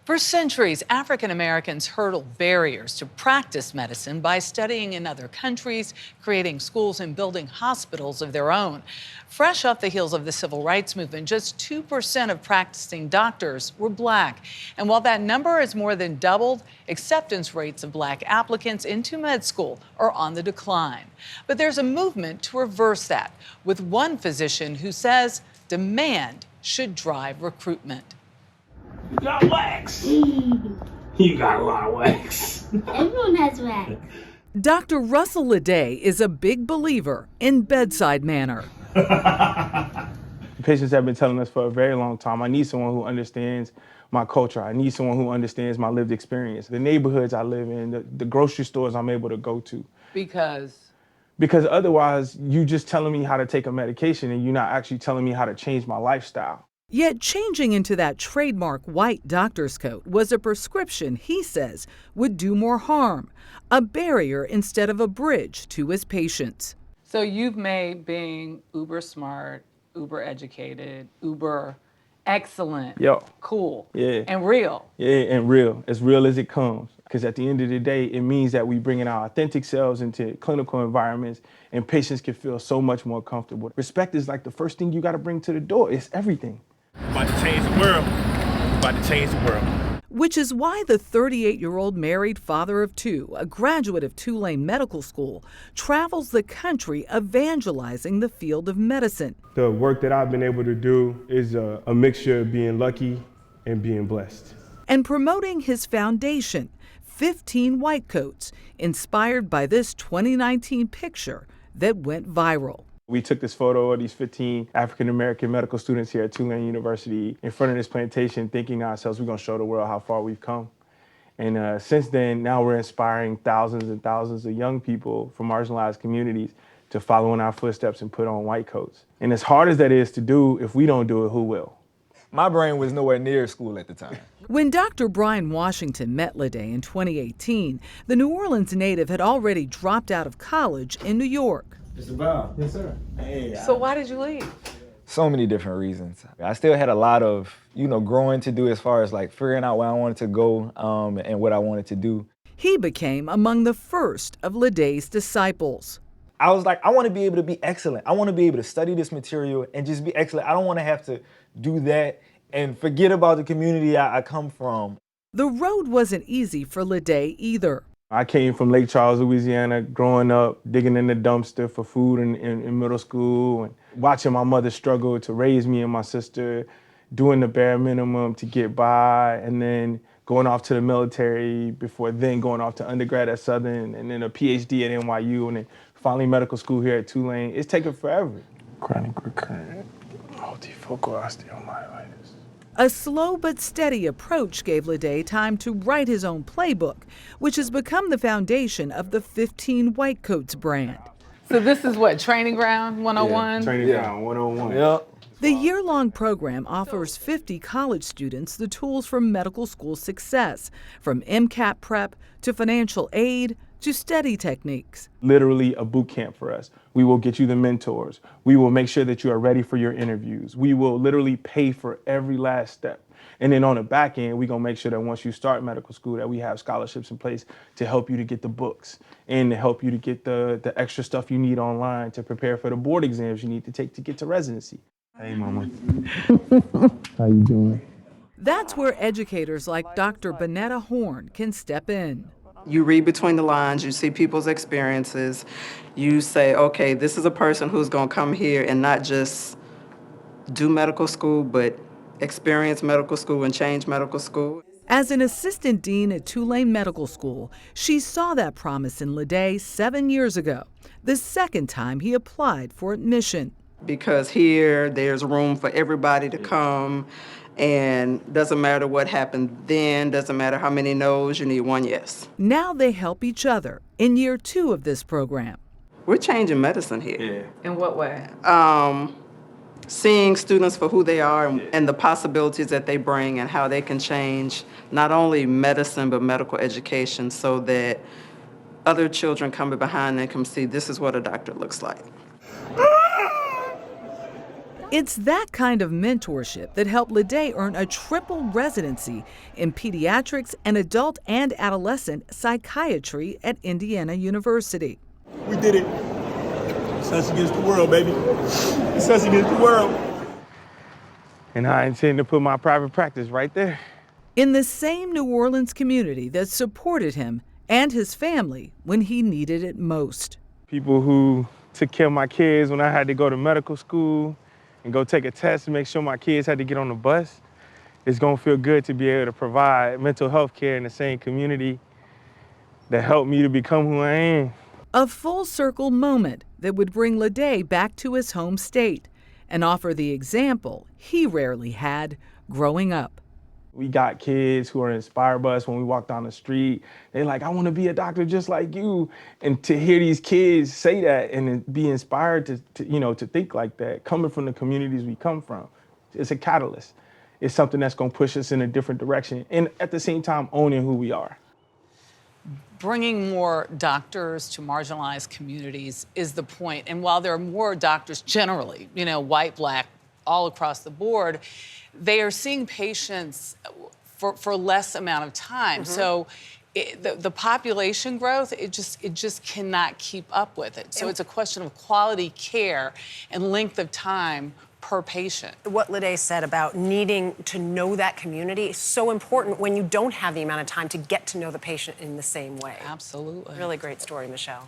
For centuries, African Americans hurdled barriers to practice medicine by studying in other countries, creating schools, and building hospitals of their own. Fresh off the heels of the civil rights movement, just 2% of practicing doctors were Black. And while that number has more than doubled, acceptance rates of Black applicants into med school are on the decline. But there's a movement to reverse that, with one physician who says demand should drive recruitment. You got wax. You got a lot of wax. Everyone has wax. Dr. Russell Leday is a big believer in bedside manner. Patients have been telling us for a very long time, I need someone who understands my culture. I need someone who understands my lived experience, the neighborhoods I live in, the grocery stores I'm able to go to. Because otherwise, you just telling me how to take a medication and you're not actually telling me how to change my lifestyle. Yet changing into that trademark white doctor's coat was a prescription he says would do more harm, a barrier instead of a bridge to his patients. So you've made being uber smart, uber educated, uber excellent, cool, and real. Yeah, and real, as real as it comes. Because at the end of the day, it means that we bringing our authentic selves into clinical environments and patients can feel so much more comfortable. Respect is like the first thing you got to bring to the door. It's everything. About to change the world. About to change the world. Which is why the 38-year-old married father of two, a graduate of Tulane Medical School, travels the country evangelizing the field of medicine. The work that I've been able to do is a mixture of being lucky and being blessed. And promoting his foundation, 15 White Coats, inspired by this 2019 picture that went viral. We took this photo of these 15 African-American medical students here at Tulane University in front of this plantation, thinking to ourselves, we're going to show the world how far we've come. And since then, now we're inspiring thousands and thousands of young people from marginalized communities to follow in our footsteps and put on white coats. And as hard as that is to do, if we don't do it, who will? My brain was nowhere near school at the time. When Dr. Brian Washington met Leday in 2018, the New Orleans native had already dropped out of college in New York. Mr. Brown. Yes, sir. Hey, So why did you leave? So many different reasons. I still had a lot of, growing to do as far as like figuring out where I wanted to go and what I wanted to do. He became among the first of Leday's disciples. I was like, I want to be able to be excellent. I want to be able to study this material and just be excellent. I don't want to have to do that and forget about the community I come from. The road wasn't easy for Leday either. I came from Lake Charles, Louisiana, growing up, digging in the dumpster for food in middle school and watching my mother struggle to raise me and my sister, doing the bare minimum to get by, and then going off to the military before then going off to undergrad at Southern and then a PhD at NYU and then finally medical school here at Tulane. It's taken forever. Chronic recurrent multifocal osteomyelitis. A slow but steady approach gave Leday time to write his own playbook, which has become the foundation of the 15 White Coats brand. So this is what, Training Ground 101? Yeah, Training Ground 101. Yep. The year-long program offers 50 college students the tools for medical school success, from MCAT prep to financial aid to study techniques. Literally a boot camp for us. We will get you the mentors. We will make sure that you are ready for your interviews. We will literally pay for every last step. And then on the back end, we're gonna make sure that once you start medical school that we have scholarships in place to help you to get the books and to help you to get the extra stuff you need online to prepare for the board exams you need to take to get to residency. Hey, mama. How you doing? That's where educators like Dr. Bonetta Horn can step in. You read between the lines, you see people's experiences, you say, okay, this is a person who's gonna come here and not just do medical school, but experience medical school and change medical school. As an assistant dean at Tulane Medical School, she saw that promise in Leday 7 years ago, the second time he applied for admission. Because here, there's room for everybody to come, and doesn't matter what happened then, doesn't matter how many no's, you need one yes. Now they help each other in year 2 of this program. We're changing medicine here. In what way? Seeing students for who they are and the possibilities that they bring and how they can change not only medicine but medical education so that other children coming behind them can see this is what a doctor looks like. It's that kind of mentorship that helped Lede earn a triple residency in pediatrics and adult and adolescent psychiatry at Indiana University. We did it. It's us against the world, baby. It's us against the world. And I intend to put my private practice right there. In the same New Orleans community that supported him and his family when he needed it most. People who took care of my kids when I had to go to medical school and go take a test to make sure my kids had to get on the bus. It's gonna feel good to be able to provide mental health care in the same community that helped me to become who I am. A full circle moment that would bring Lede back to his home state and offer the example he rarely had growing up. We got kids who are inspired by us when we walk down the street. They're like, I want to be a doctor just like you. And to hear these kids say that and be inspired to think like that, coming from the communities we come from, it's a catalyst. It's something that's going to push us in a different direction and at the same time owning who we are. Bringing more doctors to marginalized communities is the point. And while there are more doctors generally, white, black, all across the board, they are seeing patients for less amount of time. Mm-hmm. So the population growth, it just cannot keep up with it. So it's a question of quality care and length of time per patient. What Lede said about needing to know that community is so important when you don't have the amount of time to get to know the patient in the same way. Absolutely. Really great story, Michelle.